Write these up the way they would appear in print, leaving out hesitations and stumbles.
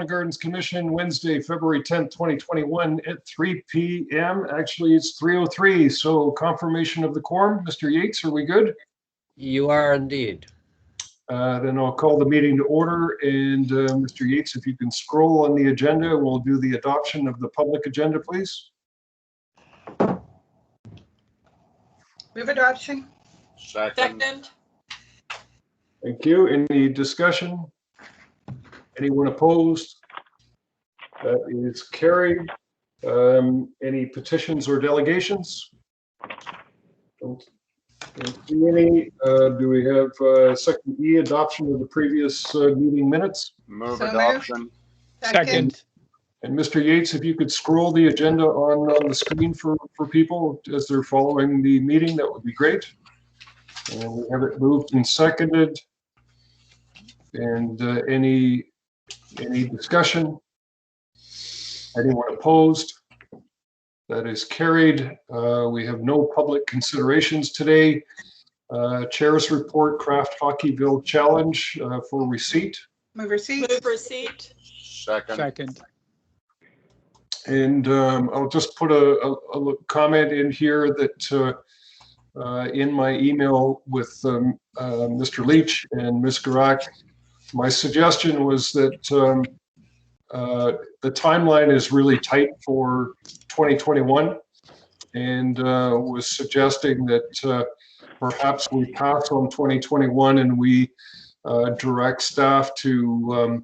Strathcona Gardens Commission, Wednesday, February 10th, 2021 at 3 p.m. Actually, it's 3:03, so confirmation of the quorum. Mr. Yates, are we good? You are indeed. Then I'll call the meeting to order, and Mr. Yates, if you can scroll on the agenda, we'll do the adoption of the public agenda, please. Move adoption. Second. Thank you. Any discussion? Anyone opposed? That is carried. Any petitions or delegations? Don't see any. Do we have section E, adoption of the previous meeting minutes? Move adoption. Second. And Mr. Yates, if you could scroll the agenda on the screen for people as they're following the meeting, that would be great. And we have it moved and seconded. And any discussion? Anyone opposed? That is carried. We have no public considerations today. Chair's report, Craft Hockeyville Challenge for receipt. Move receipt. Move receipt. Second. And I'll just put a comment in here that in my email with Mr. Leach and Ms. Garak, my suggestion was that the timeline is really tight for 2021, and was suggesting that perhaps we pass on 2021 and we direct staff to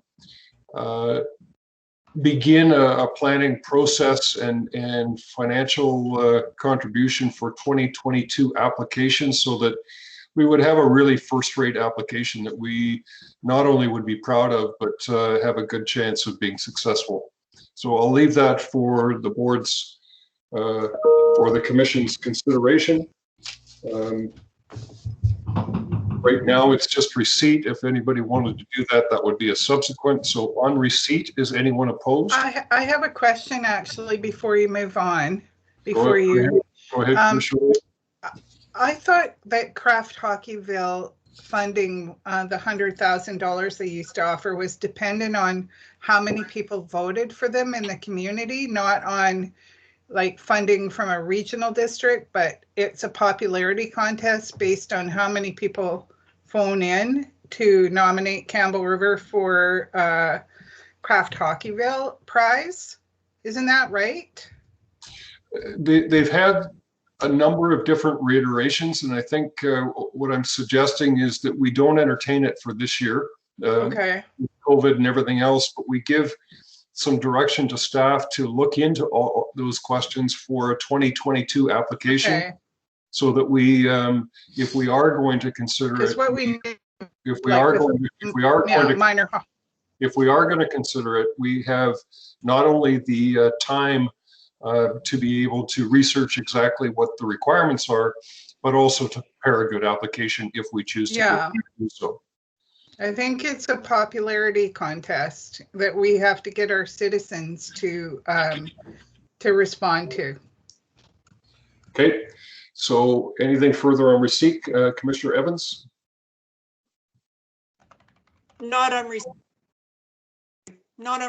begin a planning process and financial contribution for 2022 applications, so that we would have a really first-rate application that we not only would be proud of, but have a good chance of being successful. So I'll leave that for the board's, for the commission's consideration. Right now, it's just receipt. If anybody wanted to do that, that would be a subsequent. So on receipt, is anyone opposed? I have a question actually before you move on. Go ahead, Commissioner. I thought that Craft Hockeyville funding, the $100,000 they used to offer, was dependent on how many people voted for them in the community, not on like funding from a regional district, but it's a popularity contest based on how many people phone in to nominate Campbell River for Craft Hockeyville prize. Isn't that right? They've had a number of different reiterations, and I think what I'm suggesting is that we don't entertain it for this year, Okay. with COVID and everything else, but we give some direction to staff to look into all those questions for a 2022 application, Okay. so that we, if we are going to consider Because it, what we if we like are with- going to consider it, we have not only the time to be able to research exactly what the requirements are, but also to prepare a good application if we choose to do so. I think it's a popularity contest that we have to get our citizens to respond to. Okay, so anything further on receipt, Commissioner Evans? Not on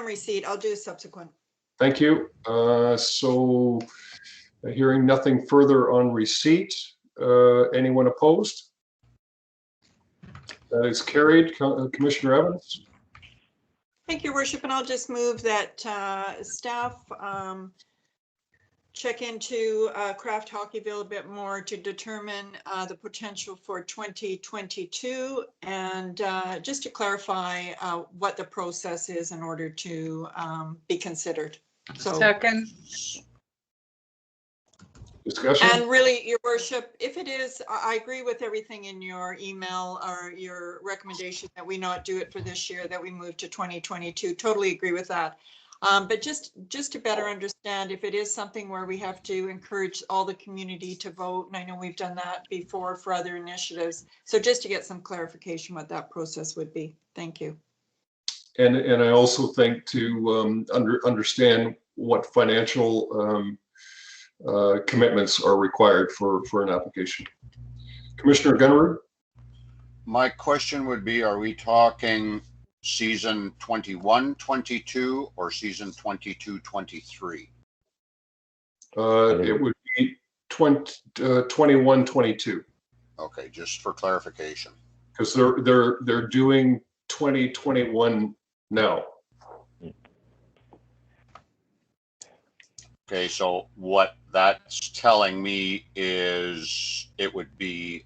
receipt. I'll do subsequent. Thank you. So hearing nothing further on receipt, anyone opposed? That is carried. Commissioner Evans? Thank you, Worship, and I'll just move that staff check into Craft Hockeyville a bit more to determine the potential for 2022, and just to clarify what the process is in order to be considered. So, Second. Discussion? and really, Your Worship, if it is, I agree with everything in your email or your recommendation that we not do it for this year, that we move to 2022. Totally agree with that. But just to better understand, if it is something where we have to encourage all the community to vote, and I know we've done that before for other initiatives. So just to get some clarification what that process would be. Thank you. And I also think to understand what financial commitments are required for an application. Commissioner Gunnerud? My question would be, are we talking season 21-22 or season 22-23? It would be 21-22, Okay, just for clarification. because they're doing 2021 now. Okay, so what that's telling me is it would be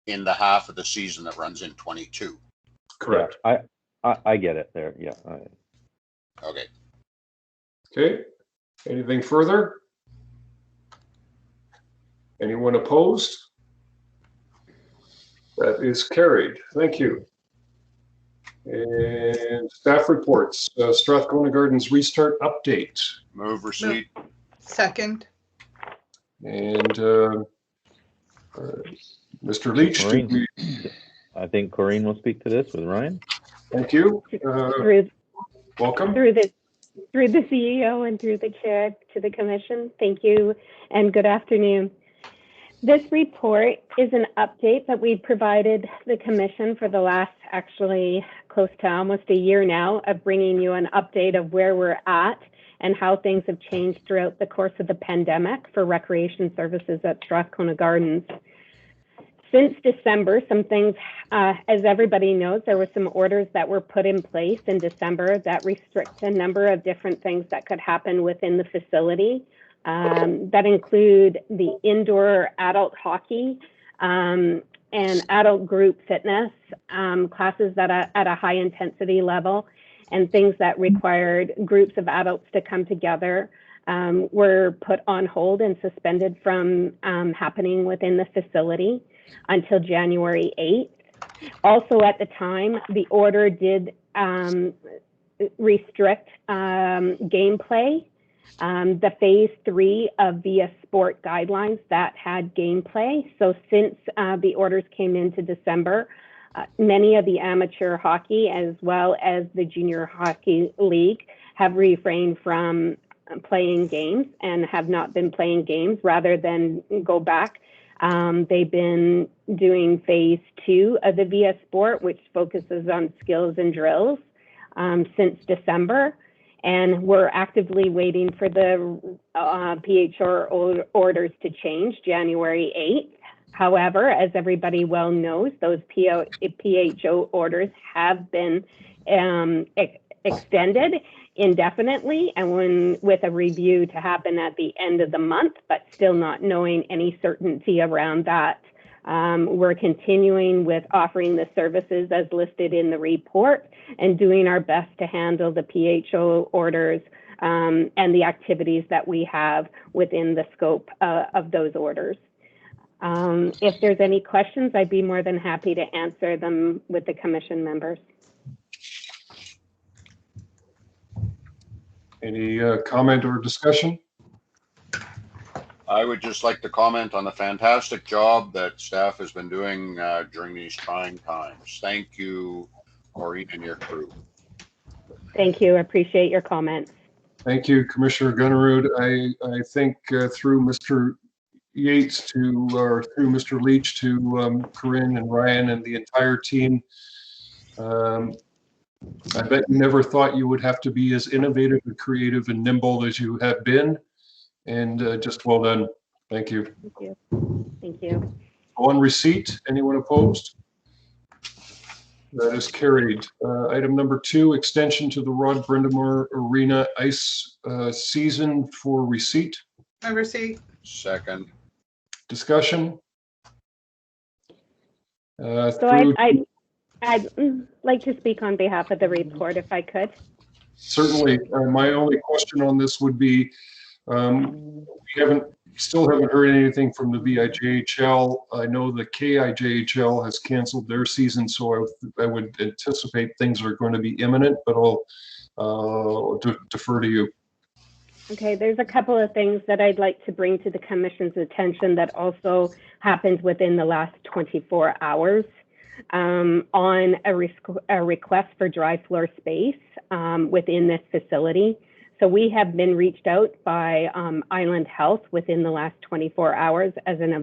in the half of the season that runs in 22. Correct. Yeah, I get it there. Yeah. Okay. Okay. Anything further? Anyone opposed? That is carried. Thank you. And staff reports, Strathcona Gardens restart update. Move receipt. Second. And Mr. Leach, Maureen. I think Corinne will speak to this with Ryan. thank you. Welcome. Through the CEO and through the chair to the commission. Thank you and good afternoon. This report is an update that we provided the commission for the last actually close to almost a year now of bringing you an update of where we're at and how things have changed throughout the course of the pandemic for recreation services at Strathcona Gardens. Since December, some things, as everybody knows, there were some orders that were put in place in December that restrict a number of different things that could happen within the facility. That include the indoor adult hockey and adult group fitness classes that are at a high intensity level, and things that required groups of adults to come together were put on hold and suspended from happening within the facility until January 8th. Also at the time, the order did restrict gameplay. The phase 3 of VIA Sport guidelines that had gameplay. So since the orders came into December, many of the amateur hockey as well as the junior hockey league have refrained from playing games and have not been playing games rather than go back. They've been doing phase 2 of the VIA Sport, which focuses on skills and drills since December. And we're actively waiting for the PHO orders to change January 8th. However, as everybody well knows, those PHO orders have been extended indefinitely, and with a review to happen at the end of the month, but still not knowing any certainty around that. We're continuing with offering the services as listed in the report and doing our best to handle the PHO orders and the activities that we have within the scope of those orders. If there's any questions, I'd be more than happy to answer them with the commission members. Any comment or discussion? I would just like to comment on the fantastic job that staff has been doing during these trying times. Thank you, Maureen, and your crew. Thank you. I appreciate your comments. Thank you, Commissioner Gunnerud. I think through Mr. Yates or through Mr. Leach to Corinne and Ryan and the entire team, I bet you never thought you would have to be as innovative and creative and nimble as you have been. And just well done. Thank you. Thank you. Thank you. On receipt, anyone opposed? That is carried. Item number 2, extension to the Rod Brindamore Arena ice season for receipt. Move receipt. Second. Discussion. So I'd like to speak on behalf of the report if I could. Certainly. My only question on this would be, we still haven't heard anything from the VIJHL. I know the KIJHL has canceled their season, so I would anticipate things are going to be imminent, but I'll defer to you. Okay, there's a couple of things that I'd like to bring to the Commission's attention that also happened within the last 24 hours on a request for dry floor space within this facility. So we have been reached out by Island Health within the last 24 hours as an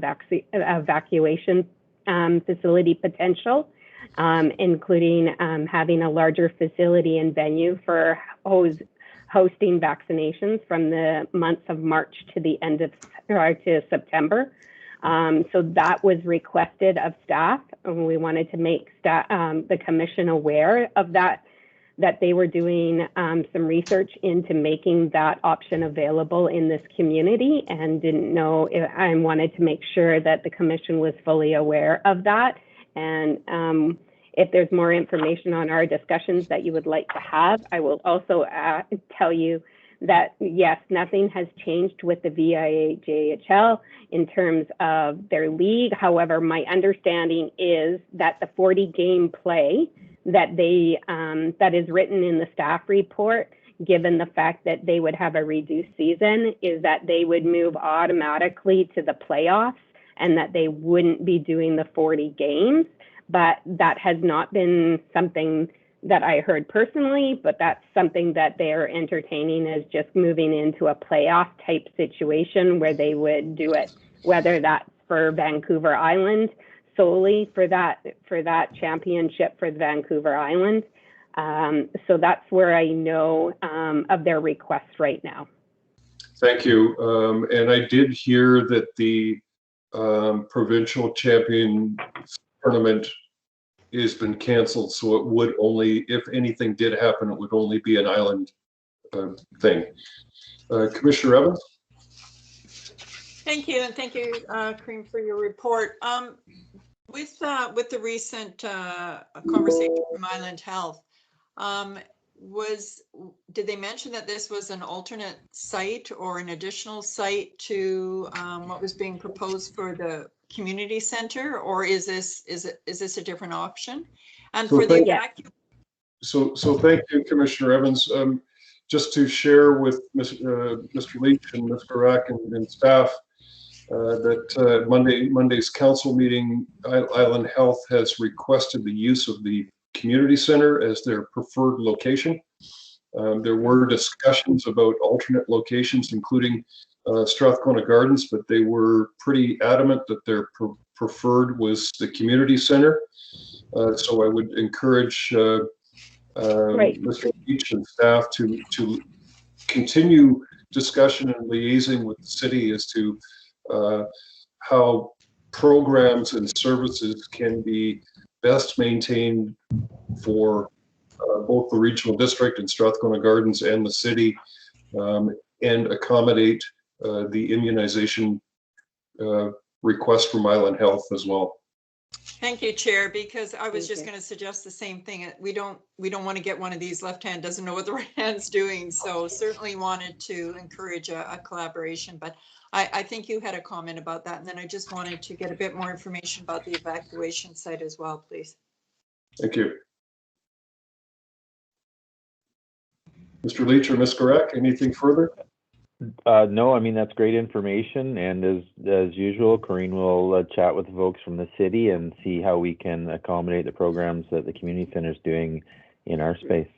evacuation facility potential. including having a larger facility and venue for hosting vaccinations from the months of March to the end of to September. So that was requested of staff, and we wanted to make the commission aware of that they were doing some research into making that option available in this community, and didn't know if, I wanted to make sure that the commission was fully aware of that. And if there's more information on our discussions that you would like to have, I will also tell you that yes, nothing has changed with the VIA-JHL in terms of their league. However, my understanding is that the 40 game play that that is written in the staff report, given the fact that they would have a reduced season, is that they would move automatically to the playoffs and that they wouldn't be doing the 40 games. But that has not been something that I heard personally, but that's something that they're entertaining, is just moving into a playoff type situation where they would do it, whether that's for Vancouver Island, solely for that championship for Vancouver Island. So that's where I know of their requests right now. Thank you. And I did hear that the provincial champion tournament has been canceled, so it would only, if anything did happen, it would only be an island thing. Commissioner Evans? Thank you, and thank you, Kareem, for your report. With the recent conversation from Island Health, did they mention that this was an alternate site or an additional site to what was being proposed for the community center, or is this a different option? And So for the vacuum. So thank you, Commissioner Evans. Just to share with Mr. Leach and Mr. Rack and staff that Monday's council meeting, Island Health has requested the use of the community center as their preferred location. There were discussions about alternate locations, including Strathcona Gardens, but they were pretty adamant that their preferred was the community center. So I would encourage Mr. Leach and staff to continue discussion and liaising with the city as to how programs and services can be best maintained for both the regional district and Strathcona Gardens and the city, and accommodate the immunization request from Island Health as well. Thank you, Chair, because I was just going to suggest the same thing. We don't want to get one of these left hand doesn't know what the right hand's doing. So certainly wanted to encourage a collaboration, but I think you had a comment about that. And then I just wanted to get a bit more information about the evacuation site as well, please. Thank you. Mr. Leach or Ms. Garak, anything further? No, I mean, that's great information. And as usual, Corrine will chat with the folks from the city and see how we can accommodate the programs that the community center is doing in our space.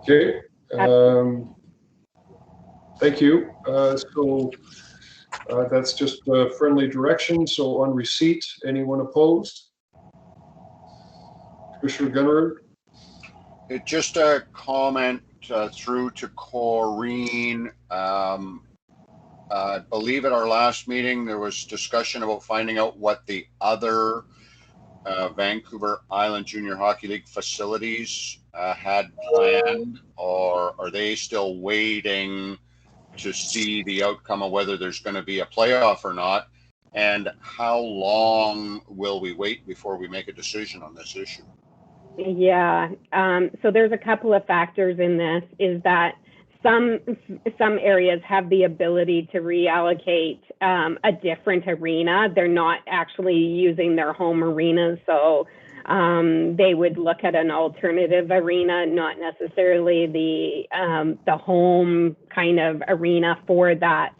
Okay. Thank you. So that's just a friendly direction. So on receipt, anyone opposed? Commissioner Gunnar? Just a comment through to Corrine. I believe at our last meeting, there was discussion about finding out what the other Vancouver Island Junior Hockey League facilities had planned, or are they still waiting to see the outcome of whether there's going to be a playoff or not? And how long will we wait before we make a decision on this issue? Yeah, so there's a couple of factors in this, is that some areas have the ability to reallocate a different arena. They're not actually using their home arenas, so they would look at an alternative arena, not necessarily the home kind of arena for that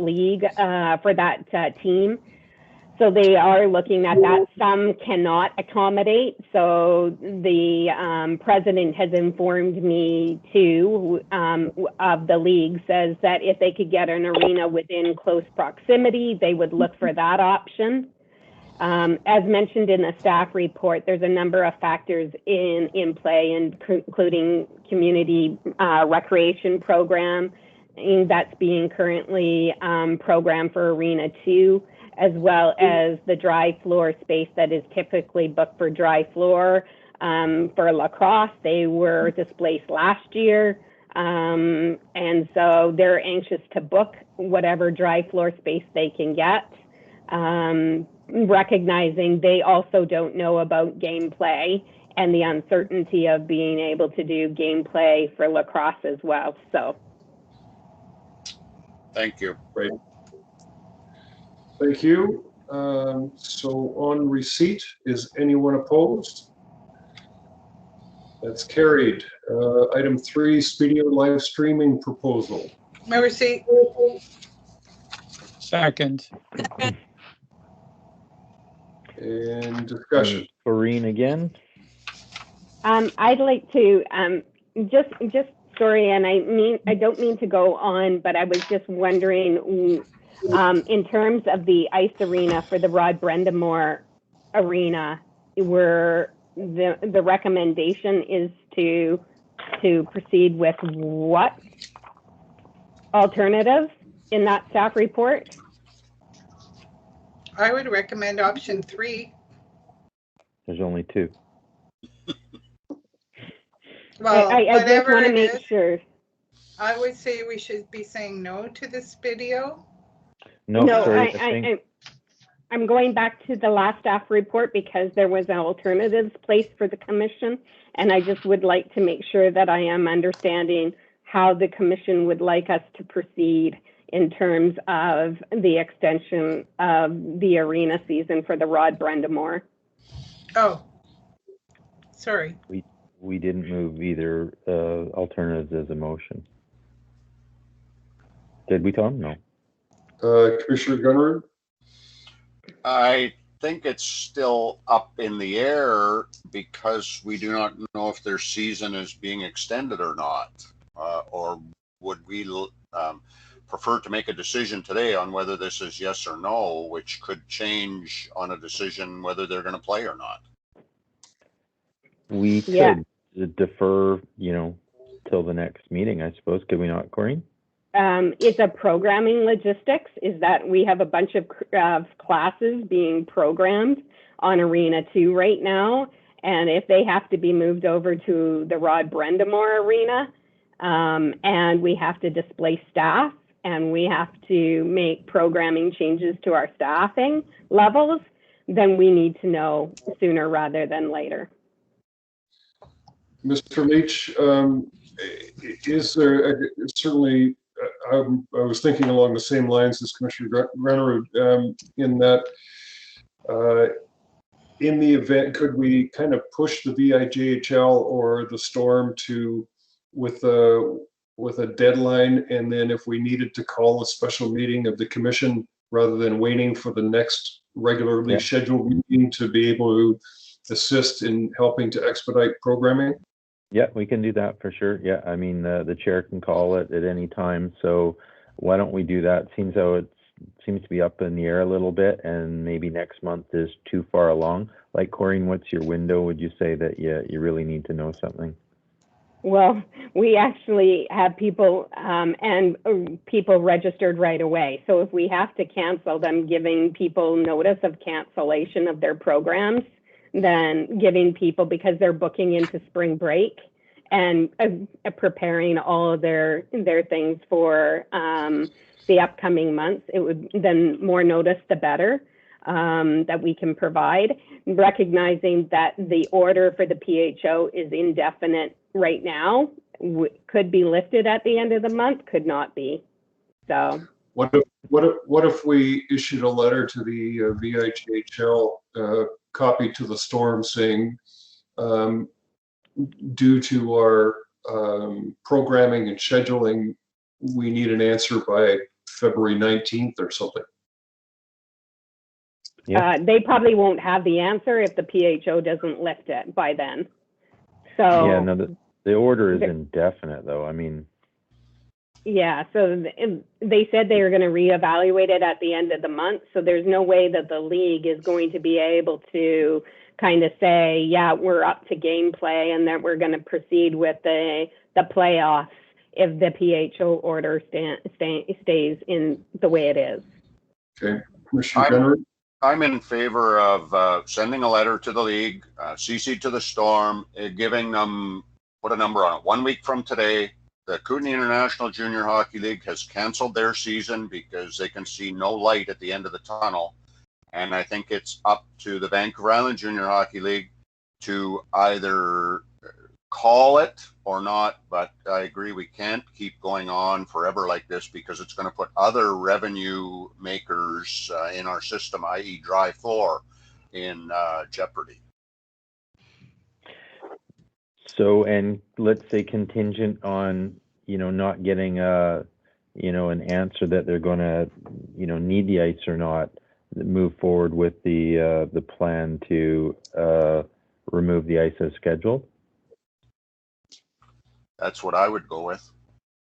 league, for that team. So they are looking at that. Some cannot accommodate. So the president has informed me too, of the league, says that if they could get an arena within close proximity, they would look for that option. As mentioned in the staff report, there's a number of factors in play, including community recreation program that's being currently programmed for Arena 2, as well as the dry floor space that is typically booked for dry floor. For lacrosse, they were displaced last year. And so they're anxious to book whatever dry floor space they can get. Recognizing they also don't know about gameplay and the uncertainty of being able to do gameplay for lacrosse as well. So, Thank you. Great. Thank you. So on receipt, is anyone opposed? That's carried. Item 3, Speedio live streaming proposal. My receipt. Second. And discussion. Corrine again. I'd like to just sorry, and I don't mean to go on, but I was just wondering, in terms of the ice arena for the Rod Brendamore Arena, where the recommendation is to proceed with what alternatives in that staff report? I would recommend option 3. There's only 2. Well, I just whatever want to it make is, sure. I would say we should be saying no to this video. No, sorry, I'm going back to the last staff report because there was an alternatives placed for the commission, and I just would like to make sure that I am understanding how the commission would like us to proceed in terms of the extension of the arena season for the Rod Brendamore. Oh, sorry. we didn't move either alternatives as a motion. Did we, Tom? No. Commissioner Gunnerud? I think it's still up in the air because we do not know if their season is being extended or not. Or would we prefer to make a decision today on whether this is yes or no, which could change on a decision whether they're going to play or not? We could defer, till the next meeting, I suppose. Could we not, Corinne? It's a programming logistics, is that we have a bunch of classes being programmed on Arena 2 right now. And if they have to be moved over to the Rod Brendamore Arena, and we have to displace staff, and we have to make programming changes to our staffing levels, then we need to know sooner rather than later. Mr. Leach, is there certainly, I was thinking along the same lines as Commissioner Greenwood, in that in the event, could we kind of push the VIJHL or the Storm to with a deadline, and then if we needed to call a special meeting of the commission rather than waiting for the next regularly scheduled meeting to be able to assist in helping to expedite programming? Yeah, we can do that for sure. Yeah, I mean, the chair can call it at any time. So why don't we do that? Seems to be up in the air a little bit, and maybe next month is too far along. Like, Corinne, what's your window? Would you say that you really need to know something? Well, we actually have people and people registered right away. So if we have to cancel them, giving people notice of cancellation of their programs, then giving people, because they're booking into spring break and preparing all of their things for the upcoming months, it would then more notice the better that we can provide, recognizing that the order for the PHO is indefinite right now, could be lifted at the end of the month, could not be. So what if we issued a letter to the VIJHL, copy to the Storm, saying due to our programming and scheduling, we need an answer by February 19th or something? Yeah. They probably won't have the answer if the PHO doesn't lift it by then. So Yeah, no, the order is indefinite, though. I mean, yeah, so they said they were going to reevaluate it at the end of the month. So there's no way that the league is going to be able to kind of say, yeah, we're up to gameplay and that we're going to proceed with the playoffs if the PHO order stays in the way it is. Okay, Commissioner Gunnery? I'm in favor of sending a letter to the league, CC to the Storm, giving them, put a number on it, 1 week from today. The Kootenay International Junior Hockey League has canceled their season because they can see no light at the end of the tunnel. And I think it's up to the Vancouver Island Junior Hockey League to either call it or not. But I agree, we can't keep going on forever like this because it's going to put other revenue makers in our system, i.e. dry floor, in jeopardy. so, and let's say contingent on, not getting an answer that they're going to, need the ice or not, move forward with the plan to remove the ice as scheduled. That's what I would go with.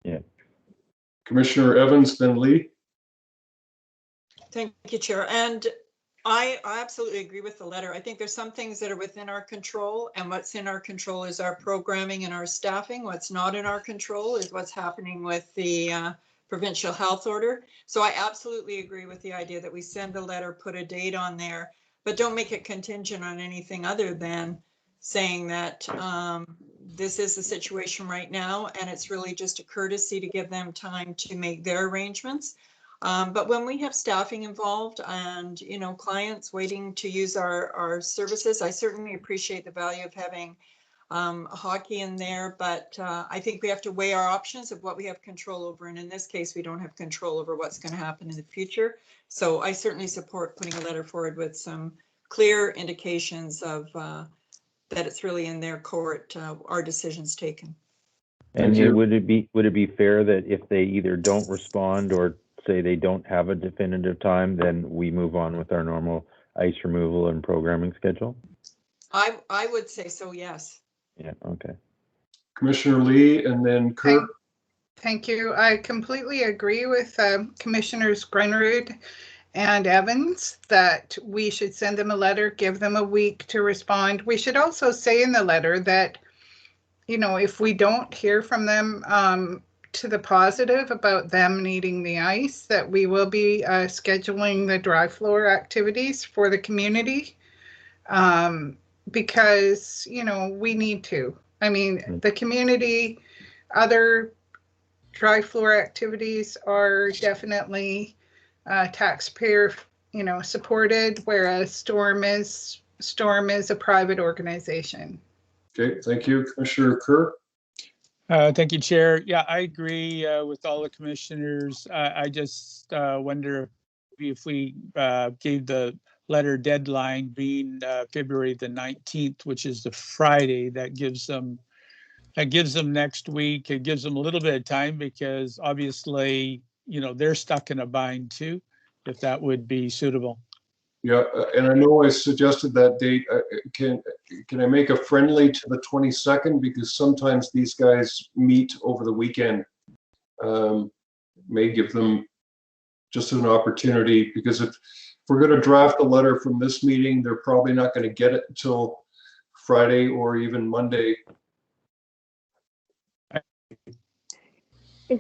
Yeah. Commissioner Evans, then Lee? Thank you, Chair. And I absolutely agree with the letter. I think there's some things that are within our control, and what's in our control is our programming and our staffing. What's not in our control is what's happening with the provincial health order. So I absolutely agree with the idea that we send a letter, put a date on there, but don't make it contingent on anything other than saying that this is the situation right now, and it's really just a courtesy to give them time to make their arrangements. But when we have staffing involved and, clients waiting to use our services, I certainly appreciate the value of having hockey in there. But I think we have to weigh our options of what we have control over. And in this case, we don't have control over what's going to happen in the future. So I certainly support putting a letter forward with some clear indications of that it's really in their court, our decisions taken. And would it be fair that if they either don't respond or say they don't have a definitive time, then we move on with our normal ice removal and programming schedule? I would say so, yes. Yeah, okay. Commissioner Lee, and then Kirk? Thank you. I completely agree with Commissioners Greenwood and Evans that we should send them a letter, give them a week to respond. We should also say in the letter that, if we don't hear from them to the positive about them needing the ice, that we will be scheduling the dry floor activities for the community because, we need to. I mean, the community, other dry floor activities are definitely taxpayer, supported, whereas Storm is a private organization. Okay, thank you. Commissioner Kerr? Thank you, Chair. Yeah, I agree with all the commissioners. I just wonder if we gave the letter deadline being February the 19th, which is the Friday, that gives them next week. It gives them a little bit of time because obviously, they're stuck in a bind too, if that would be suitable. Yeah, and I know I suggested that date. Can I make a friendly to the 22nd? Because sometimes these guys meet over the weekend. May give them just an opportunity, because if we're going to draft a letter from this meeting, they're probably not going to get it until Friday or even Monday.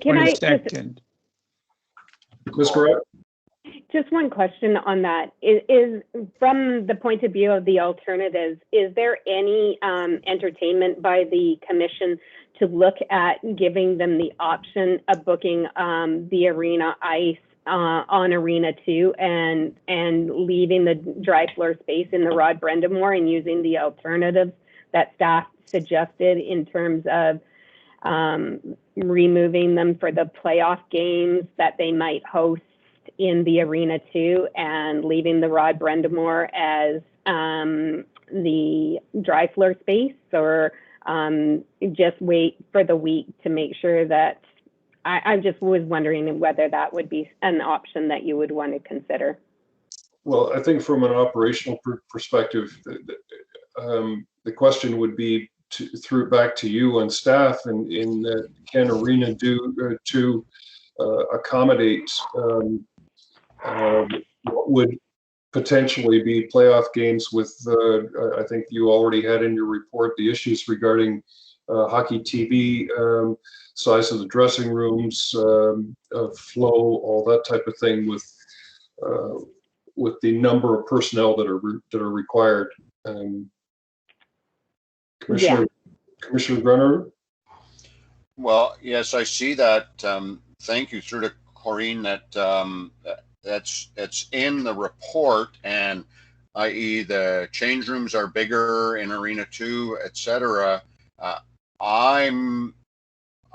Can I Ms. Garrett? Just one question on that. Is from the point of view of the alternatives, is there any entertainment by the commission to look at giving them the option of booking the arena ice on Arena 2 and leaving the dry floor space in the Rod Brendamore and using the alternatives that staff suggested in terms of removing them for the playoff games that they might host in the Arena 2 and leaving the Rod Brendamore as the dry floor space, or just wait for the week to make sure that I just was wondering whether that would be an option that you would want to consider. Well, I think from an operational perspective, the question would be through back to you and staff, and in can Arena do to accommodate what would potentially be playoff games with, I think you already had in your report the issues regarding hockey TV, size of the dressing rooms, flow, all that type of thing with the number of personnel that are required. Commissioner Grunner? Well, yes, I see that. Thank you through to Corrine that's in the report, and i.e. the change rooms are bigger in Arena 2, etc.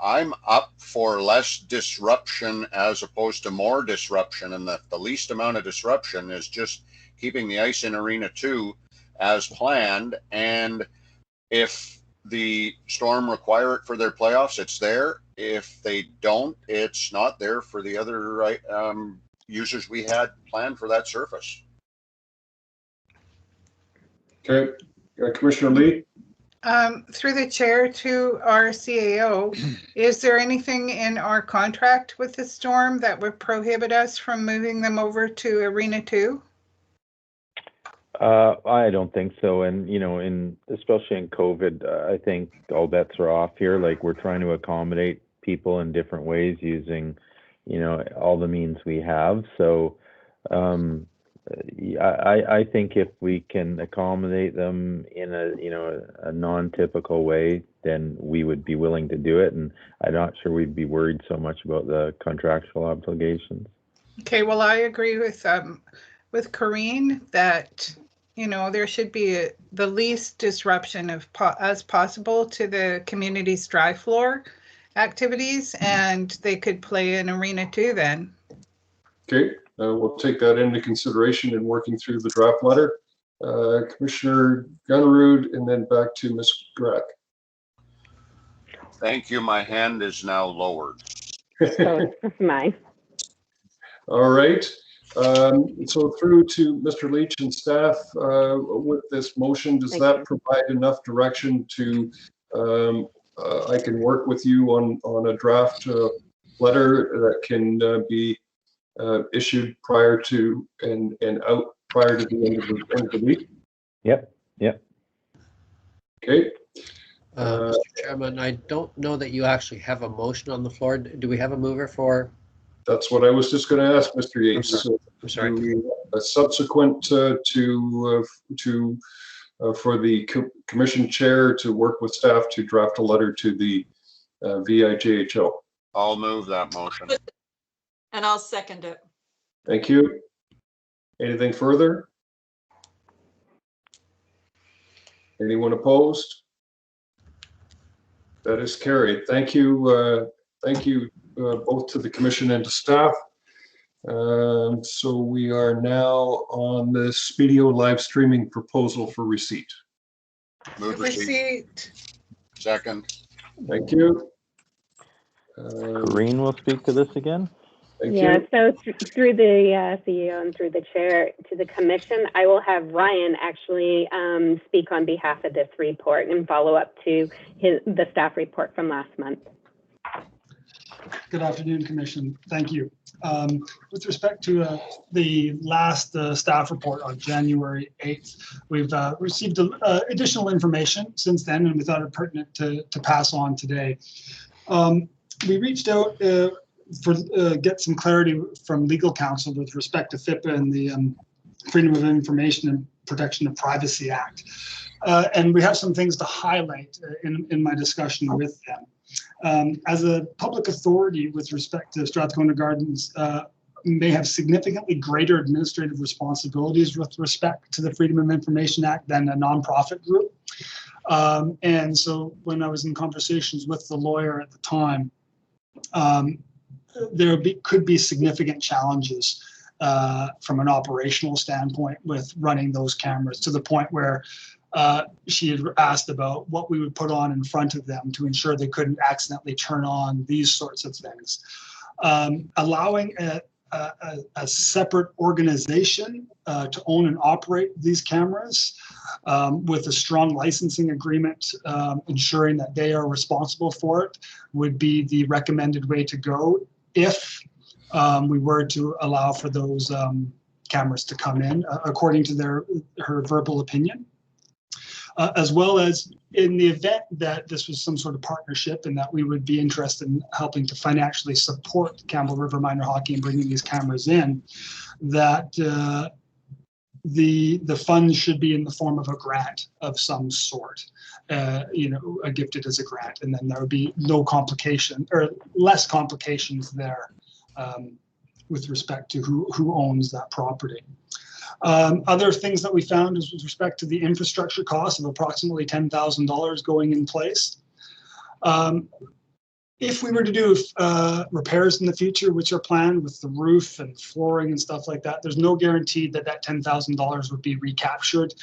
I'm up for less disruption as opposed to more disruption, and the least amount of disruption is just keeping the ice in Arena 2 as planned. And if the Storm require it for their playoffs, it's there. If they don't, it's not there for the other users we had planned for that surface. Okay, Commissioner Lee? Through the chair to our CAO, is there anything in our contract with the Storm that would prohibit us from moving them over to Arena 2? I don't think so. And, you know, especially in COVID, I think all bets are off here. Like, we're trying to accommodate people in different ways using, you know, all the means we have. So I think if we can accommodate them in a non-typical way, then we would be willing to do it. And I'm not sure we'd be worried so much about the contractual obligations. Okay, well, I agree with Corrine that, you know, there should be the least disruption as possible to the community's dry floor activities, and they could play in Arena 2 then. Okay, we'll take that into consideration in working through the draft letter. Commissioner Gunnerud, and then back to Ms. Grack. Thank you. My hand is now lowered. So it's mine. All right. So through to Mr. Leach and staff, with this motion, does that provide enough direction to, I can work with you on a draft letter that can be issued prior to and out prior to the end of the week? Yep. Okay. Mr. Chairman, I don't know that you actually have a motion on the floor. Do we have a mover for? That's what I was just going to ask, Mr. Yates. I'm sorry. Subsequent for the commission chair to work with staff to draft a letter to the VIJHL. I'll move that motion. And I'll second it. Thank you. Anything further? Anyone opposed? That is carried. Thank you. Thank you both to the commission and to staff. So we are now on the Speedio live streaming proposal for receipt. Move Receipt. Second. Thank you. Corrine will speak to this again. Thank Yeah, you. so through the CEO and through the chair to the commission, I will have Ryan actually speak on behalf of this report and follow up to the staff report from last month. Good afternoon, Commission. Thank you. With respect to the last staff report on January 8th, we've received additional information since then, and we thought it pertinent to pass on today. We reached out for get some clarity from legal counsel with respect to FIPPA and the Freedom of Information and Protection of Privacy Act. And we have some things to highlight in my discussion with them. As a public authority with respect to Strathcona Gardens, may have significantly greater administrative responsibilities with respect to the Freedom of Information Act than a nonprofit group. And so when I was in conversations with the lawyer at the time, could be significant challenges from an operational standpoint with running those cameras, to the point where she had asked about what we would put on in front of them to ensure they couldn't accidentally turn on these sorts of things. Allowing a separate organization to own and operate these cameras with a strong licensing agreement, ensuring that they are responsible for it, would be the recommended way to go if we were to allow for those cameras to come in, according to her verbal opinion. As well as in the event that this was some sort of partnership and that we would be interested in helping to financially support Campbell River Minor Hockey and bringing these cameras in, that the funds should be in the form of a grant of some sort, gifted as a grant, and then there would be no complication or less complications there with respect to who owns that property. Other things that we found is with respect to the infrastructure costs of approximately $10,000 going in place. If we were to do repairs in the future, which are planned with the roof and flooring and stuff like that, there's no guarantee that that $10,000 would be recaptured.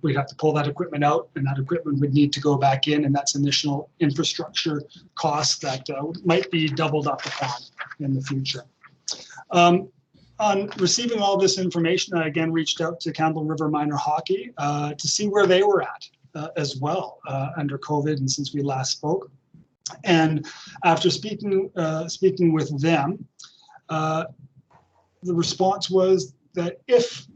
We'd have to pull that equipment out, and that equipment would need to go back in, and that's initial infrastructure costs that might be doubled up upon in the future. On receiving all this information, I again reached out to Campbell River Minor Hockey to see where they were at as well under COVID and since we last spoke. And after speaking with them, the response was that if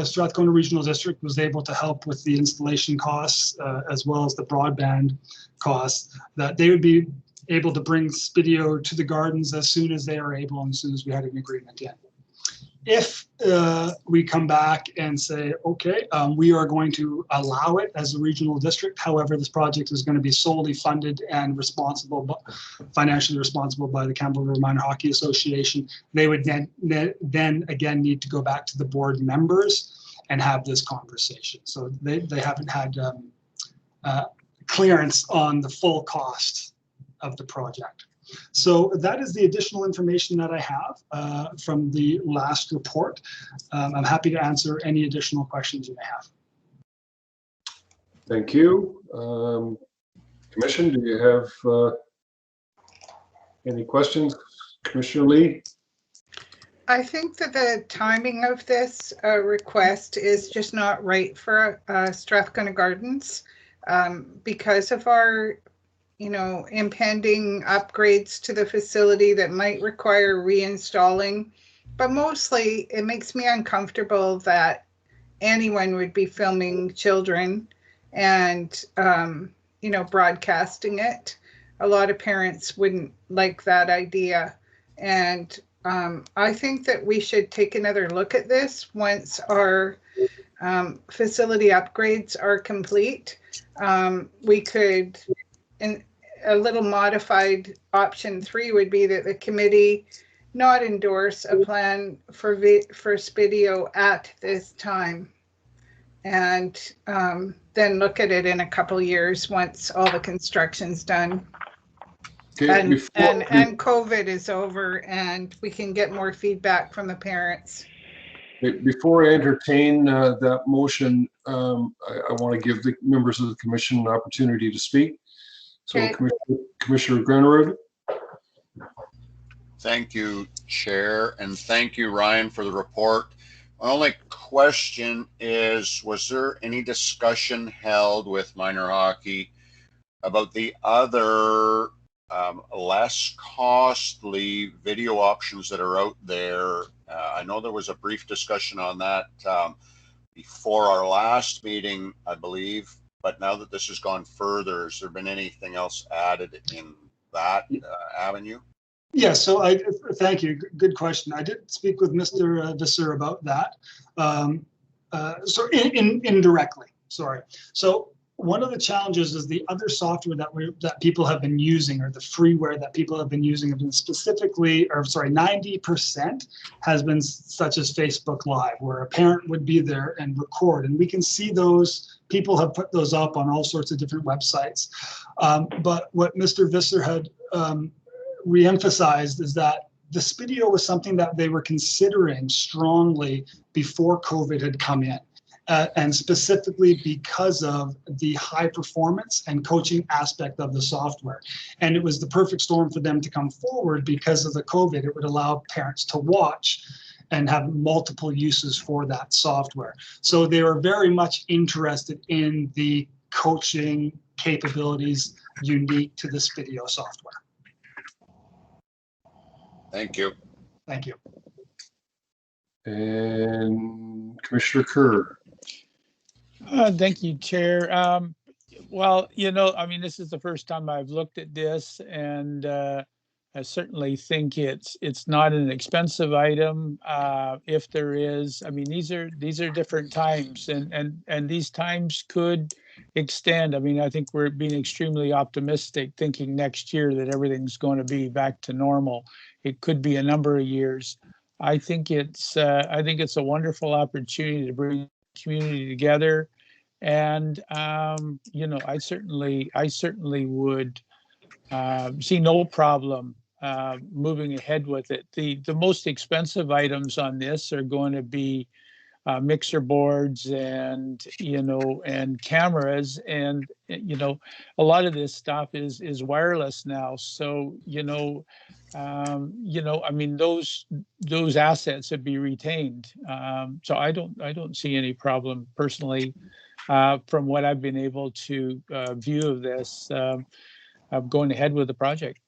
Strathcona Regional District was able to help with the installation costs as well as the broadband costs, that they would be able to bring Spidio to the gardens as soon as they are able and as soon as we had an agreement in. If we come back and say, okay, we are going to allow it as a regional district, however, this project is going to be solely funded and financially responsible by the Campbell River Minor Hockey Association, they would then again need to go back to the board members and have this conversation. So they haven't had clearance on the full cost of the project. So that is the additional information that I have from the last report. I'm happy to answer any additional questions you may have. Thank you. Commission, do you have any questions? Commissioner Lee? I think that the timing of this request is just not right for Strathcona Gardens because of our impending upgrades to the facility that might require reinstalling. But mostly it makes me uncomfortable that anyone would be filming children and, broadcasting it. A lot of parents wouldn't like that idea. And I think that we should take another look at this once our facility upgrades are complete. We could, a little modified option 3 would be that the committee not endorse a plan for Spidio at this time, and then look at it in a couple years once all the construction's done. Okay, and COVID is over and we can get more feedback from the parents. Before I entertain that motion, I want to give the members of the commission an opportunity to speak. So Okay. Commissioner Greenwood. Thank you, Chair, and thank you, Ryan, for the report. My only question is, was there any discussion held with minor hockey about the other less costly video options that are out there? I know there was a brief discussion on that before our last meeting, I believe. But now that this has gone further, has there been anything else added in that avenue? Yeah, so thank you. Good question. I did speak with Mr. Visser about that. So indirectly, sorry. So one of the challenges is the other software that people have been using, or the freeware that people have been using, have been 90% has been such as Facebook Live, where a parent would be there and record, and we can see those. People have put those up on all sorts of different websites. But what Mr. Visser had re-emphasized is that the Spidio was something that they were considering strongly before COVID had come in. and specifically because of the high performance and coaching aspect of the software. And it was the perfect storm for them to come forward because of the COVID. It would allow parents to watch and have multiple uses for that software. So they were very much interested in the coaching capabilities unique to this video software. Thank you. Thank you. And Commissioner Kerr. Thank you, Chair. Well, I mean, this is the first time I've looked at this, and I certainly think it's not an expensive item. If there is, I mean, these are different times, and these times could extend. I mean, I think we're being extremely optimistic, thinking next year that everything's going to be back to normal. It could be a number of years. I think it's a wonderful opportunity to bring the community together, and I certainly would see no problem moving ahead with it. The most expensive items on this are going to be mixer boards and and cameras, and a lot of this stuff is wireless now. So I mean, those assets would be retained. So I don't see any problem personally from what I've been able to view of this, of going ahead with the project.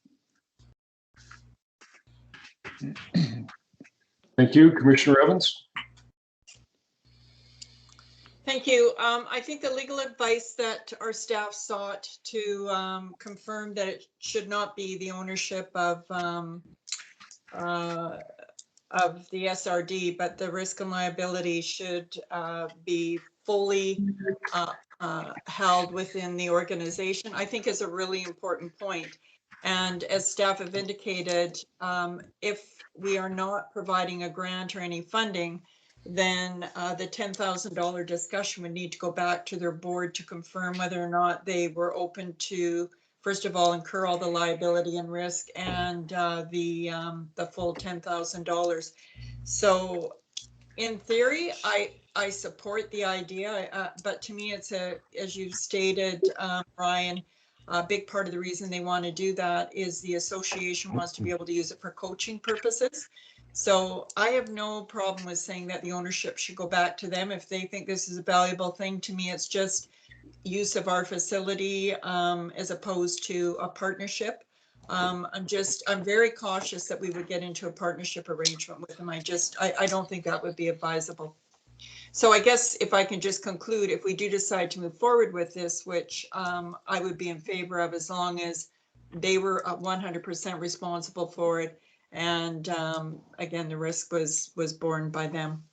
Thank you, Commissioner Evans. Thank you. I think the legal advice that our staff sought to confirm that it should not be the ownership of the SRD, but the risk and liability should be fully held within the organization, I think is a really important point. And as staff have indicated, if we are not providing a grant or any funding, then the $10,000 discussion would need to go back to their board to confirm whether or not they were open to, first of all, incur all the liability and risk and the full $10,000. So in theory, I support the idea, but to me, it's as you've stated, Ryan, a big part of the reason they want to do that is the association wants to be able to use it for coaching purposes. So I have no problem with saying that the ownership should go back to them if they think this is a valuable thing. To me, it's just use of our facility as opposed to a partnership. I'm very cautious that we would get into a partnership arrangement with them. I don't think that would be advisable. So I guess if I can just conclude, if we do decide to move forward with this, which I would be in favor of as long as they were 100% responsible for it. And again, the risk was borne by them.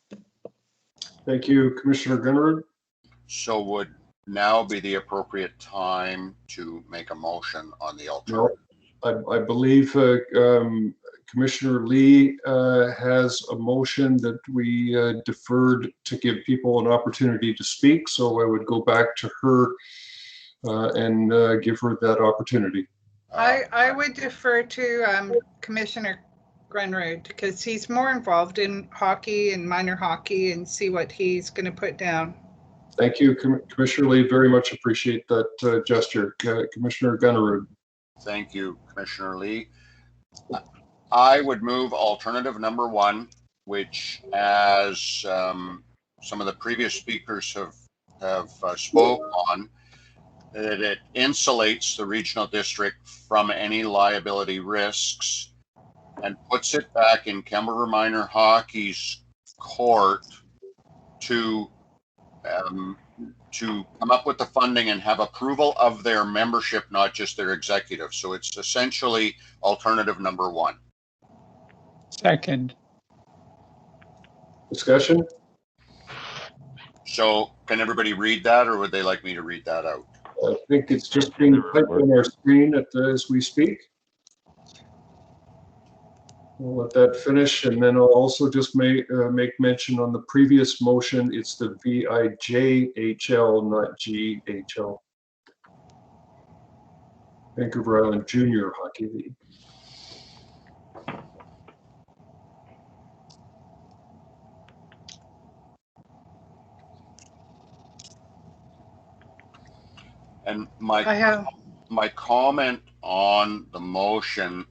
Thank you, Commissioner Greenwood. So would now be the appropriate time to make a motion on the alternative? No, I believe Commissioner Lee has a motion that we deferred to give people an opportunity to speak. So I would go back to her and give her that opportunity. I would defer to Commissioner Grunrud because he's more involved in hockey and minor hockey and see what he's going to put down. Thank you, Commissioner Lee. Very much appreciate that gesture. Commissioner Gunnerud. Thank you, Commissioner Lee. I would move alternative number 1, which, as some of the previous speakers have spoke on, that it insulates the regional district from any liability risks and puts it back in Kemmerer Minor Hockey's court to come up with the funding and have approval of their membership, not just their executive. So it's essentially alternative number 1. Second. Discussion? So can everybody read that, or would they like me to read that out? I think it's just being typed on our screen as we speak. We'll let that finish, and then I'll also just make mention on the previous motion, it's the VIJHL, not GHL. Vancouver Island Junior Hockey League. And I have, my comment on the motion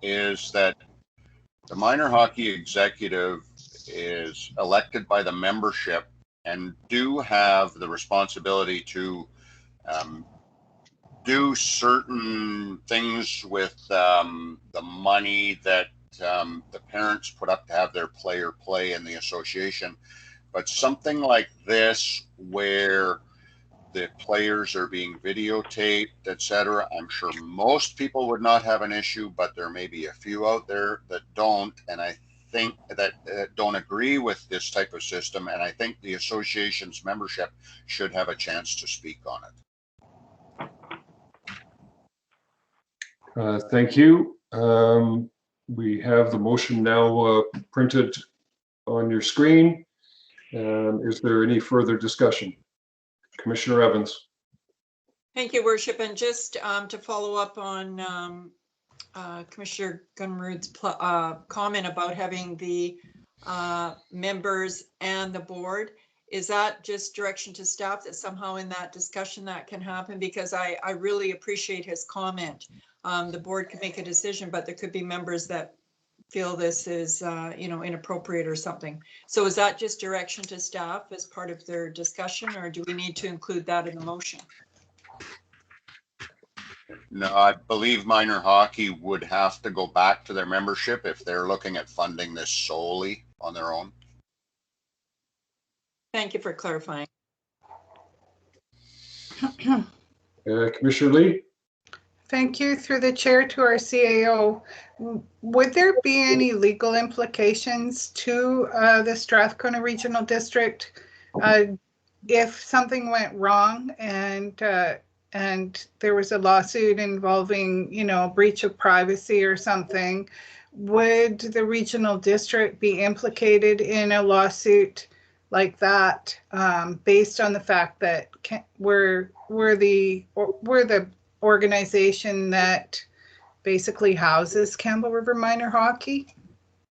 is that the minor hockey executive is elected by the membership and do have the responsibility to do certain things with the money that the parents put up to have their player play in the association. But something like this, where the players are being videotaped, etc., I'm sure most people would not have an issue, but there may be a few out there that don't, and I think that don't agree with this type of system, and I think the association's membership should have a chance to speak on it. Thank you. We have the motion now printed on your screen. Is there any further discussion? Commissioner Evans. Thank you, Worship. And just to follow up on Commissioner Gunrud's comment about having the members and the board, is that just direction to staff that somehow in that discussion that can happen? Because I really appreciate his comment. The board can make a decision, but there could be members that feel this is, inappropriate or something. So is that just direction to staff as part of their discussion, or do we need to include that in the motion? No, I believe minor hockey would have to go back to their membership if they're looking at funding this solely on their own. Thank you for clarifying. Commissioner Lee. thank you through the chair to our CAO. Would there be any legal implications to the Strathcona Regional District if something went wrong and there was a lawsuit involving, breach of privacy or something? Would the regional district be implicated in a lawsuit like that, based on the fact that we're the organization that basically houses Campbell River Minor Hockey?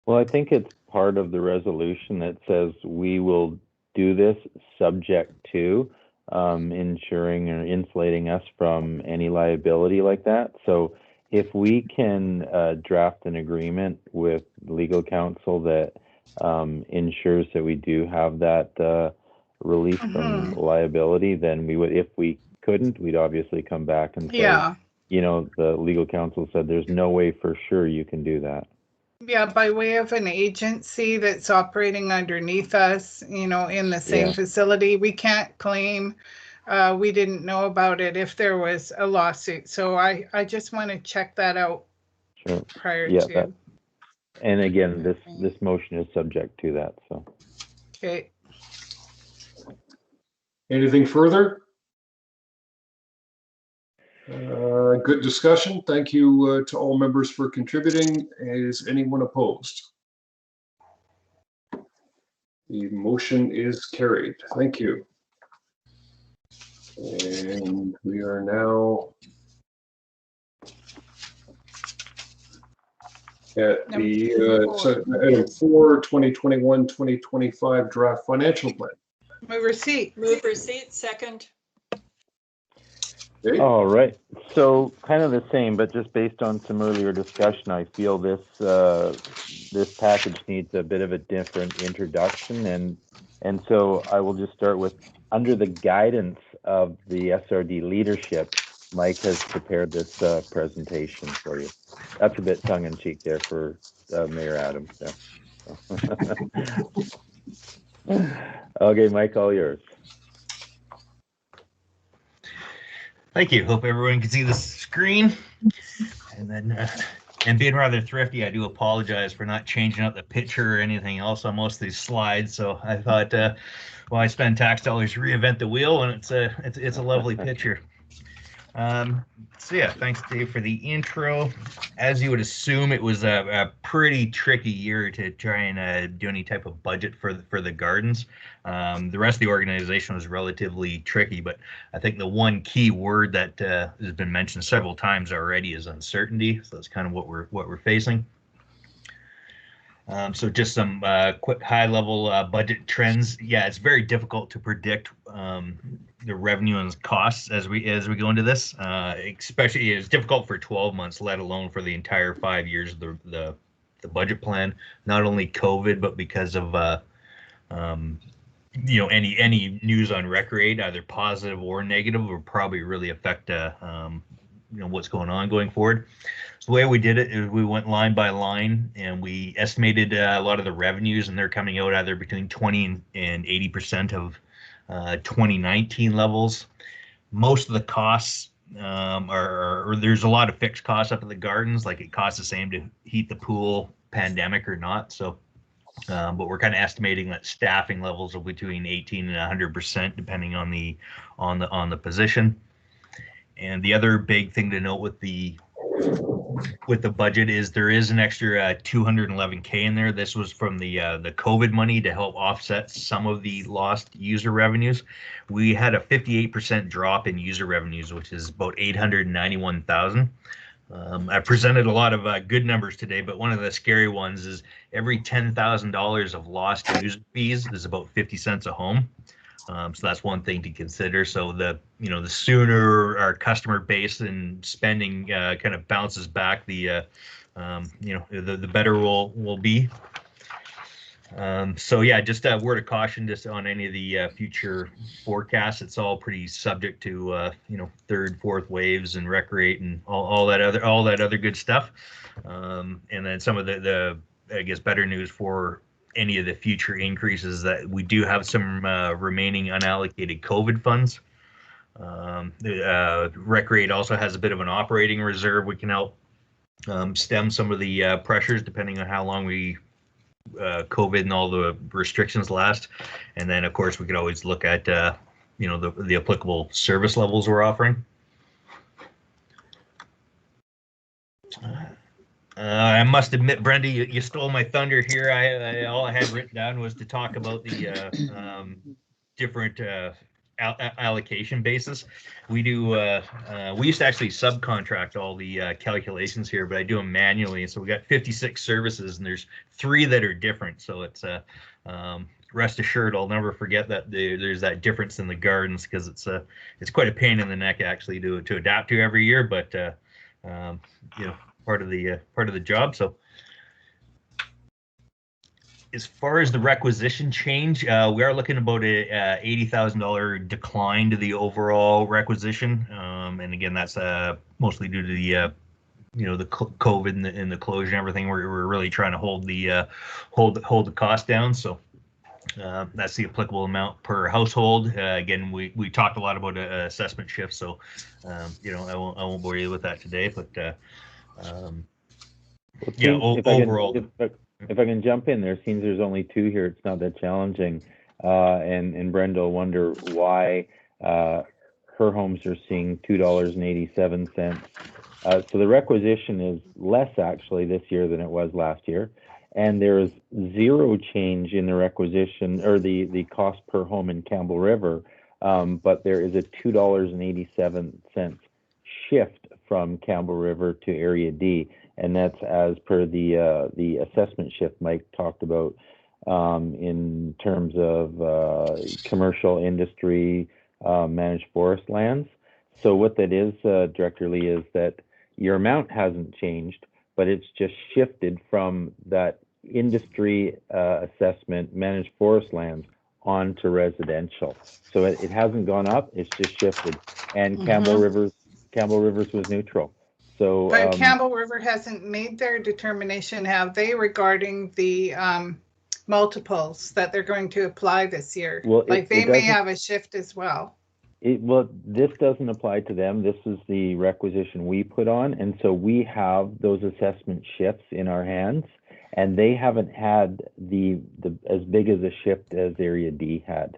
Well, I think it's part of the resolution that says we will do this subject to ensuring or insulating us from any liability like that. So if we can draft an agreement with legal counsel that ensures that we do have that relief from liability, then we would. If we couldn't, we'd obviously come back and say, the legal counsel said there's no way for sure you can do that. Yeah, by way of an agency that's operating underneath us, in the same facility, we can't claim we didn't know about it if there was a lawsuit. So I just want to check that out prior to. And again, this motion is subject to that. So. Okay. Anything further? Good discussion. Thank you to all members for contributing. Is anyone opposed? The motion is carried. Thank you. And we are now at the item 4, 2021-2025 draft financial plan. Move receipt. Move receipt. Second. Okay. All right. So kind of the same, but just based on some earlier discussion, I feel this this package needs a bit of a different introduction, and so I will just start with, under the guidance of the SRD leadership, Mike has prepared this presentation for you. That's a bit tongue-in-cheek there for Mayor Adams. Okay, Mike, all yours. Thank you. Hope everyone can see the screen. And then, and being rather thrifty, I do apologize for not changing up the picture or anything else on most of these slides. So I thought, well, I spend tax dollars to reinvent the wheel, and it's a lovely picture. So yeah, thanks Dave for the intro. As you would assume, it was a pretty tricky year to try and do any type of budget for the gardens. The rest of the organization was relatively tricky, but I think the one key word that has been mentioned several times already is uncertainty. So that's kind of what we're facing. So just some quick high-level budget trends. Yeah, it's very difficult to predict the revenue and costs as we go into this. Especially, it's difficult for 12 months, let alone for the entire 5 years of the budget plan. Not only COVID, but because of any news on Recreate, either positive or negative, will probably really affect what's going on going forward. So the way we did it is we went line by line and we estimated a lot of the revenues, and they're coming out either between 20 and 80% of 2019 levels. Most of the costs there's a lot of fixed costs up at the gardens, like it costs the same to heat the pool, pandemic or not. So, but we're kind of estimating that staffing levels of between 18 and 100%, depending on the position. And the other big thing to note with the budget is there is an extra 211K in there. This was from the COVID money to help offset some of the lost user revenues. We had a 58% drop in user revenues, which is about 891,000. I presented a lot of good numbers today, but one of the scary ones is every $10,000 of lost user fees is about 50 cents a home. So that's one thing to consider. So the sooner our customer base and spending kind of bounces back, the better we'll be. So yeah, just a word of caution just on any of the future forecasts. It's all pretty subject to third, fourth waves and Recreate and all that other good stuff. And then some of the I guess better news for any of the future increases that we do have some remaining unallocated COVID funds. Recreate also has a bit of an operating reserve. We can help stem some of the pressures depending on how long COVID and all the restrictions last. And then of course we could always look at the applicable service levels we're offering. I must admit, Brenda, you stole my thunder here. All I had written down was to talk about the different allocation basis. We do. We used to actually subcontract all the calculations here, but I do them manually. So we got 56 services, and there's 3 that are different. So it's rest assured, I'll never forget that there's that difference in the gardens, because it's quite a pain in the neck actually to adapt to every year, but part of the job. So as far as the requisition change, we are looking about a $80,000 decline to the overall requisition, and again, that's mostly due to the the COVID and the closure and everything. We're really trying to hold the cost down. So that's the applicable amount per household. Again, we talked a lot about assessment shifts, so I won't bore you with that today, but overall. If I can jump in there, seems there's only 2 here, it's not that challenging. And Brenda will wonder why her homes are seeing $2.87. So the requisition is less actually this year than it was last year. And there is 0 change in the requisition or the cost per home in Campbell River. But there is a $2.87 shift from Campbell River to Area D. And that's as per the assessment shift Mike talked about in terms of commercial industry managed forest lands. So what that is, Director Lee, is that your amount hasn't changed, but it's just shifted from that industry assessment managed forest lands onto residential. So it hasn't gone up, it's just shifted. And Campbell Rivers was neutral. So, but Campbell River hasn't made their determination, have they, regarding the multiples that they're going to apply this year? Well, they may have a shift as well. This doesn't apply to them. This is the requisition we put on. And so we have those assessment shifts in our hands, and they haven't had the as big as a shift as Area D had.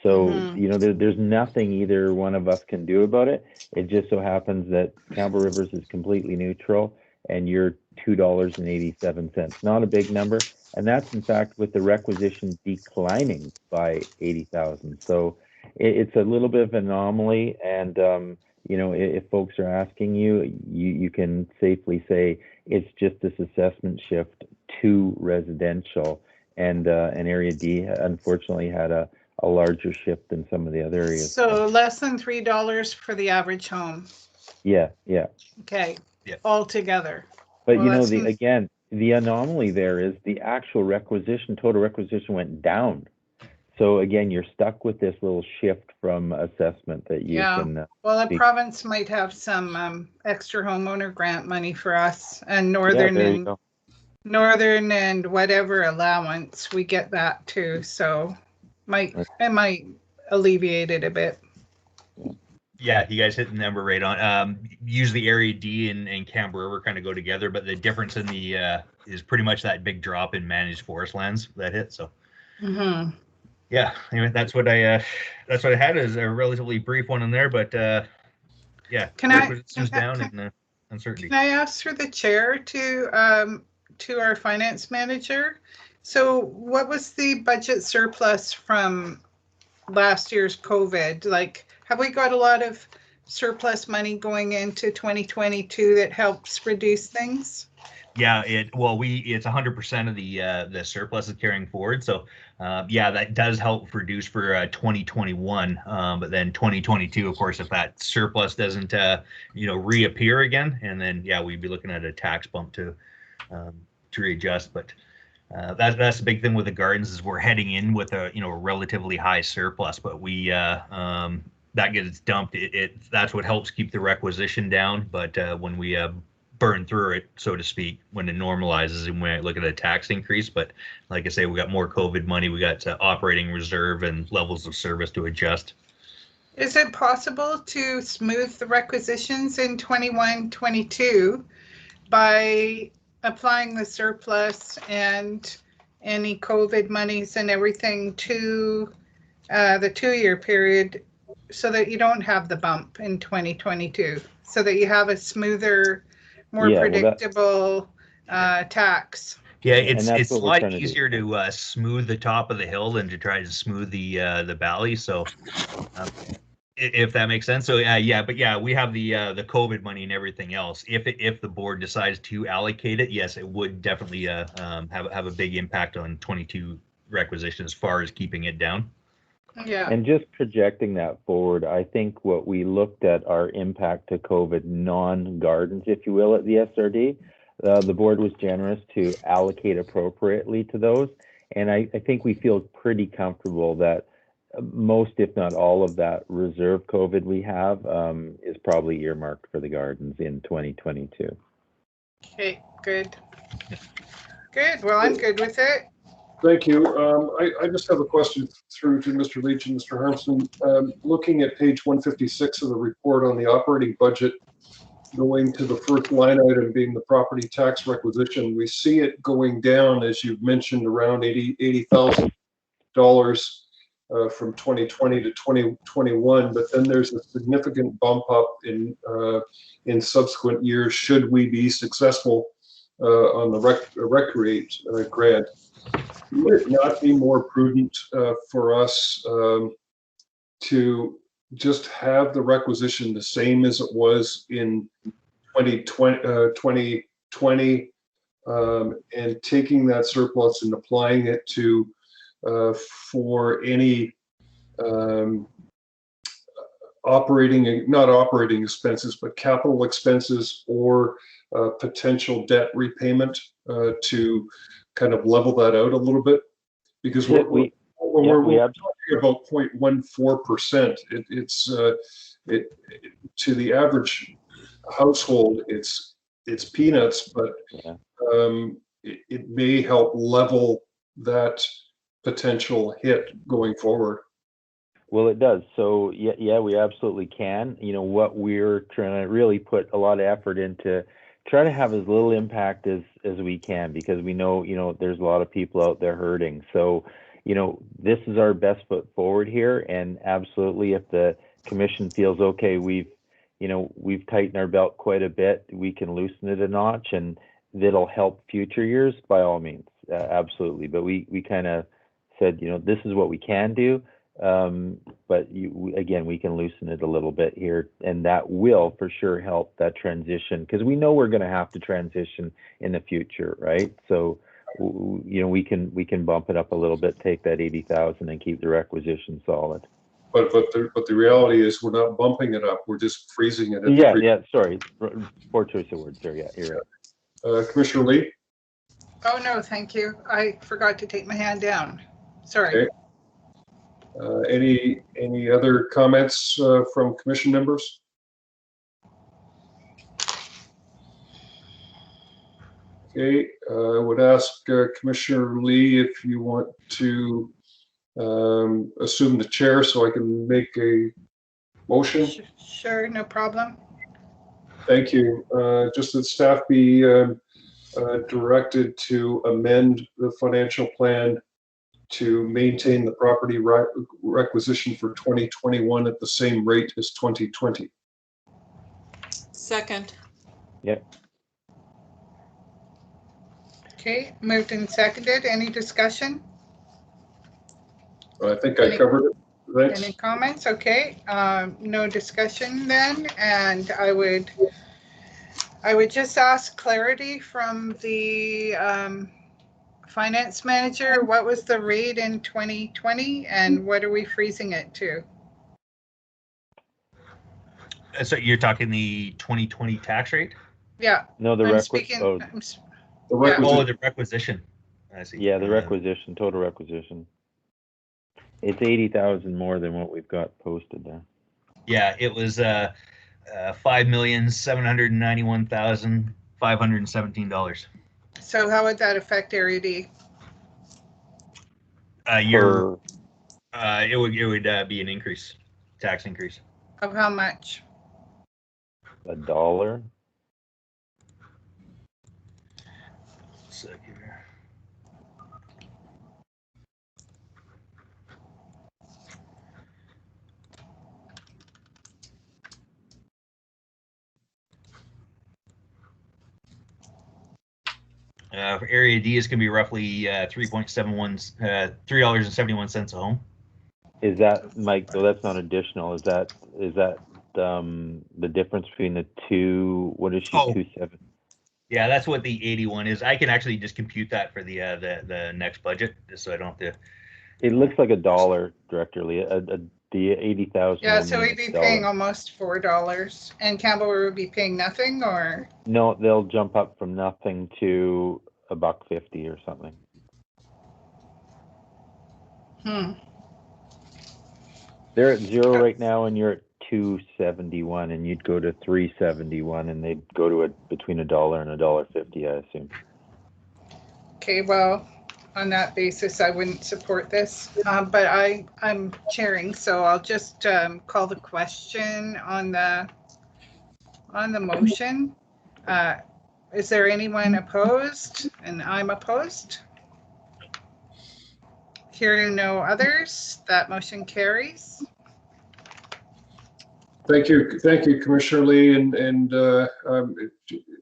So, there's nothing either one of us can do about it. It just so happens that Campbell Rivers is completely neutral and you're $2.87. Not a big number. And that's in fact with the requisition declining by 80,000. So it's a little bit of an anomaly. And, if folks are asking you can safely say it's just this assessment shift to residential, and Area D unfortunately had a larger shift than some of the other areas. So less than $3 for the average home. Yeah. Okay. Yeah. Altogether. But Well, you know, that's- the anomaly there is the actual total requisition went down. So again, you're stuck with this little shift from assessment that you Yeah. can. Well, the speak- province might have some extra homeowner grant money for us, and Yeah, northern there you and go. northern and whatever allowance, we get that too. So it might alleviate it a bit. Yeah, you guys hit the number right on. Usually Area D and Canberra River kind of go together, but the difference in the is pretty much that big drop in managed forest lands that hit. So Mm-hmm. yeah, anyway, that's what I had is a relatively brief one in there, but yeah, requisitions down and uncertainty. Can I ask through the chair to our finance manager? So what was the budget surplus from last year's COVID? Like, have we got a lot of surplus money going into 2022 that helps reduce things? Yeah, it's 100% of the surplus is carrying forward. So yeah, that does help reduce for 2021. But then 2022, of course, if that surplus doesn't reappear again, and then yeah, we'd be looking at a tax bump to readjust. But that's the big thing with the gardens is we're heading in with a relatively high surplus, but we that gets dumped. That's what helps keep the requisition down. But when we burn through it, so to speak, when it normalizes and when I look at a tax increase. But like I say, we got more COVID money, we got operating reserve and levels of service to adjust. Is it possible to smooth the requisitions in 21-22 by applying the surplus and any COVID monies and everything to the 2-year period so that you don't have the bump in 2022, so that you have a smoother, more predictable tax? Yeah, it's a lot easier to smooth the top of the hill than to try to smooth the valley. So if that makes sense. So but yeah, we have the COVID money and everything else. If the board decides to allocate it, yes, it would definitely have a big impact on 22 requisition as far as keeping it down. Yeah. And just projecting that forward, I think what we looked at our impact to COVID non-gardens, if you will, at the SRD, the board was generous to allocate appropriately to those. And I think we feel pretty comfortable that most, if not all of that reserve COVID we have is probably earmarked for the gardens in 2022. Okay, good. Good, well, I'm good with it. Thank you. I just have a question through to Mr. Leach and Mr. Harmson. Looking at page 156 of the report on the operating budget, going to the first line item being the property tax requisition, we see it going down, as you've mentioned, around $80,000 from 2020 to 2021. But then there's a significant bump up in subsequent years should we be successful on the recreate grant. Would it not be more prudent for us to just have the requisition the same as it was in 2020 and taking that surplus and applying it to for any not operating expenses, but capital expenses or potential debt repayment to kind of level that out a little bit? Because we're talking about 0.14%. It's to the average household, it's peanuts, but it may help level that potential hit going forward. Well, it does. So yeah, we absolutely can. What we're trying to really put a lot of effort into try to have as little impact as we can, because we know, there's a lot of people out there hurting. So, this is our best foot forward here. And absolutely, if the commission feels okay, we've tightened our belt quite a bit, we can loosen it a notch, and that'll help future years by all means. Absolutely. But we kind of said, this is what we can do. But again, we can loosen it a little bit here, and that will for sure help that transition, because we know we're going to have to transition in the future, right? So you know, we can bump it up a little bit, take that 80,000 and keep the requisition solid. But the reality is we're not bumping it up. We're just freezing it. At Yeah, the yeah. Sorry, poor choice of words there. Yeah, you're right. Commissioner Lee. Oh, no, thank you. I forgot to take my hand down. Sorry. Okay. Any other comments from commission members? Okay, I would ask Commissioner Lee if you want to assume the chair so I can make a motion. Sure, no problem. Thank you. Just that staff be directed to amend the financial plan to maintain the property requisition for 2021 at the same rate as 2020. Second. Yep. Okay, moved and seconded. Any discussion? I think I covered it. Thanks. Any comments? Okay, no discussion then, and I would just ask clarity from the finance manager. What was the rate in 2020, and what are we freezing it to? So you're talking the 2020 tax rate? Yeah. No, the the requisition. I see. Yeah, the requisition, total requisition. It's 80,000 more than what we've got posted there. Yeah, it was $5,791,517. So how would that affect Area D? It would be an increase, tax increase. Of how much? $1. Second here. For Area D, is going to be roughly $3.71 a home. Is that, Mike? Though that's not additional. Is that the difference between the two? What is she? 2.7? Yeah, that's what the 81 is. I can actually just compute that for the next budget, just so I don't have to. It looks like $1, Director Lee. The 80,000. Yeah, so we'd be paying almost $4, and Campbell would be paying nothing, or? No, they'll jump up from nothing to $1.50 or something. They're at 0 right now, and you're at 271, and you'd go to 371, and they'd go to between $1 and $1.50, I assume. Okay, well, on that basis, I wouldn't support this, but I'm chairing, so I'll just call the question on the motion. Is there anyone opposed? And I'm opposed. Hearing no others, that motion carries. Thank you, Commissioner Lee, and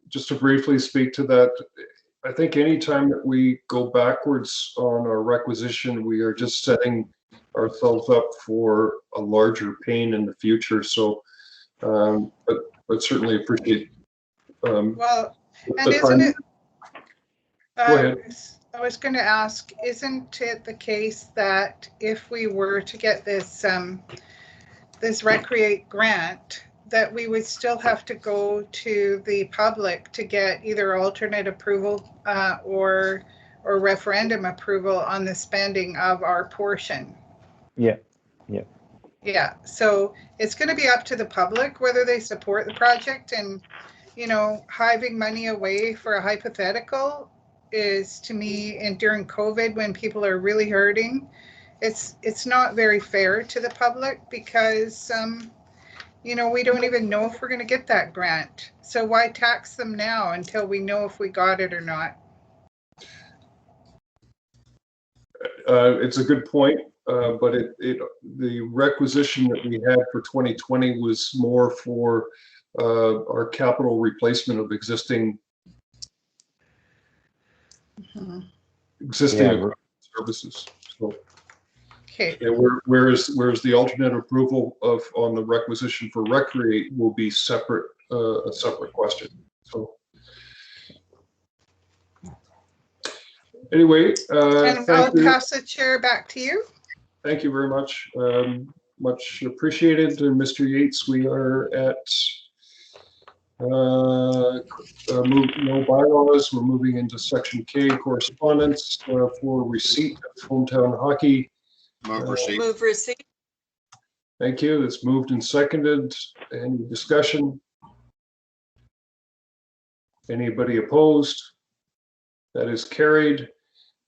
just to briefly speak to that. I think anytime that we go backwards on our requisition, we are just setting ourselves up for a larger pain in the future. So, but certainly appreciate. Well, and isn't it? Go ahead. I was going to ask, isn't it the case that if we were to get this this Recreate grant, that we would still have to go to the public to get either alternate approval or referendum approval on the spending of our portion? Yeah. Yeah, so it's going to be up to the public whether they support the project, and hiving money away for a hypothetical is, to me, and during COVID when people are really hurting, it's not very fair to the public, because we don't even know if we're going to get that grant. So why tax them now until we know if we got it or not? It's a good point, but the requisition that we had for 2020 was more for our capital replacement of existing services. So, okay. Yeah, whereas the alternate approval on the requisition for Recreate will be separate, a separate question. So, Anyway, And thank I'll you. pass the chair back to you. Thank you very much. Much appreciated. And Mr. Yates, we are at no bylaws. We're moving into section K, correspondence for receipt of hometown hockey. Move receipt. Move receipt. Thank you. It's moved and seconded. Any discussion? Anybody opposed? That is carried.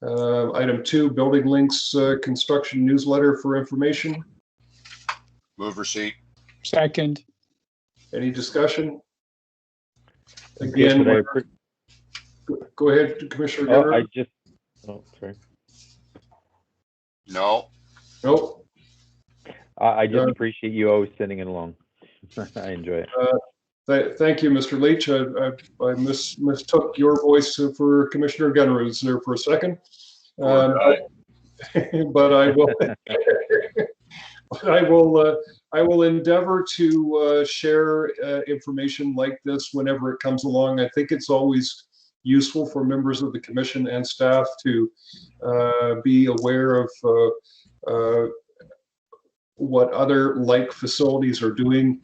Item 2, building links construction newsletter for information. Move receipt. Second. Any discussion? Yes, Again, but go ahead, Commissioner. oh, Gunner. sorry. No. Nope. I just appreciate you always sending it along. I enjoy it. Thank you, Mr. Leach. I mistook your voice for Commissioner Gunner's there for a second. But I will. I will endeavor to share information like this whenever it comes along. I think it's always useful for members of the commission and staff to be aware of what other like facilities are doing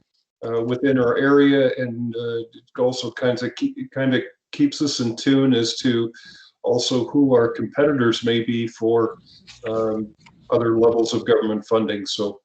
within our area, and it also kind of keeps us in tune as to also who our competitors may be for other levels of government funding. So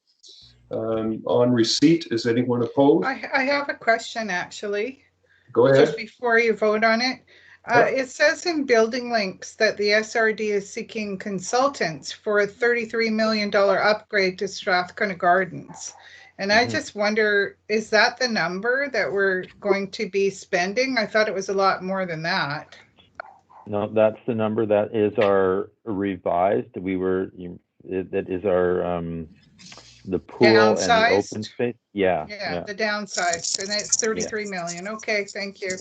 on receipt, is anyone opposed? I have a question, actually. Go ahead. Just before you vote on it. It says in building links that the SRD is seeking consultants for a $33 million upgrade to Strathcona Gardens. And I just wonder, is that the number that we're going to be spending? I thought it was a lot more than that. No, that's the number. That is our revised. That is our the pool and the open space. Yeah. The downsized, and it's 33 million. Okay, thank you.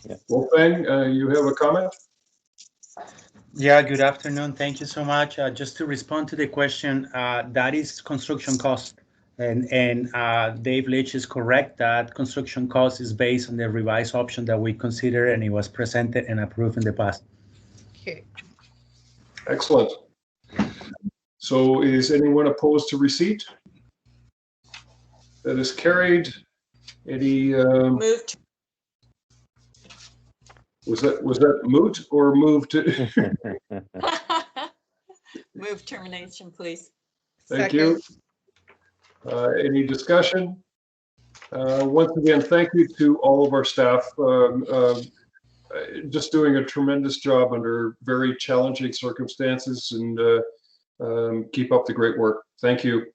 Yeah. Wolfgang, you have a comment? Yeah, good afternoon. Thank you so much. Just to respond to the question, that is construction cost. And Dave Leach is correct that construction cost is based on the revised option that we consider, and it was presented and approved in the past. Okay. Excellent. So is anyone opposed to receipt? That is carried. Any Moved. was that moot or moved? Move termination, please. Thank you. Any discussion? Once again, thank you to all of our staff. Just doing a tremendous job under very challenging circumstances, and keep up the great work. Thank you.